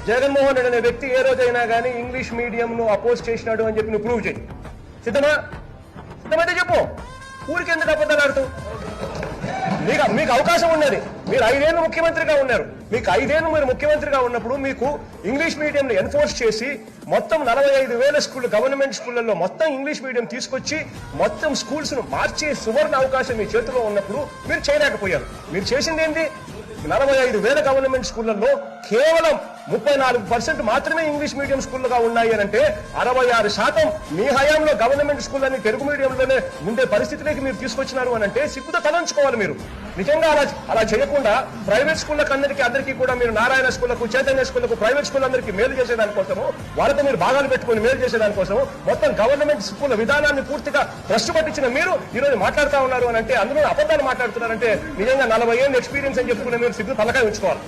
జగన్మోహన్ రెడ్డి అనే వ్యక్తి ఏ రోజైనా కానీ ఇంగ్లీష్ మీడియంను అపోజ్ చేసినాడు అని చెప్పి నువ్వు ప్రూవ్ చేయి. సిద్ధమా? సిద్ధమైతే చెప్పు. ఊరికి ఎందుకు అబద్ధాలు ఆడుతావు? మీకు అవకాశం ఉన్నది. మీరు 5 ఏళ్ళు ముఖ్యమంత్రిగా ఉన్నారు. మీకు 5 ఏళ్ళు మీరు ముఖ్యమంత్రిగా ఉన్నప్పుడు మీకు ఇంగ్లీష్ మీడియం ఎన్ఫోర్స్ చేసి మొత్తం 45,000 స్కూళ్ళు గవర్నమెంట్ స్కూళ్లలో మొత్తం ఇంగ్లీష్ మీడియం తీసుకొచ్చి మొత్తం స్కూల్స్ ను మార్చే సువర్ణ అవకాశం మీ చేతిలో ఉన్నప్పుడు మీరు చేయలేకపోయారు. మీరు చేసింది ఏంటి? 45,000 గవర్నమెంట్ స్కూళ్లలో కేవలం 34% మాత్రమే ఇంగ్లీష్ మీడియం స్కూళ్లుగా ఉన్నాయి అని అంటే 66% మీ హయాంలో గవర్నమెంట్ స్కూళ్ళని తెలుగు మీడియంలోనే ఉండే పరిస్థితిలోకి మీరు తీసుకొచ్చినారు అని అంటే సిగ్గుతో తలంచుకోవాలి మీరు. నిజంగా అలా చేయకుండా ప్రైవేట్ స్కూళ్ళకి అందరికీ కూడా మీరు నారాయణ స్కూళ్లకు, చైతన్య స్కూళ్లకు, ప్రైవేట్ స్కూళ్ళందరికీ మేలు చేసేదానికోసము, వాళ్ళతో మీరు భాగాలు పెట్టుకుని మేలు చేసేదానికోసము మొత్తం గవర్నమెంట్ స్కూల్ విధానాన్ని పూర్తిగా భ్రష్టు పట్టించిన మీరు ఈ రోజు మాట్లాడుతూ ఉన్నారు అని అంటే, అందులో అబద్ధాలు మాట్లాడుతున్నారంటే నిజంగా 40 ఏళ్ళు ఎక్స్పీరియన్స్ అని చెప్పుకునే మీరు సిగ్గు తలకాయ ఉంచుకోవాలి.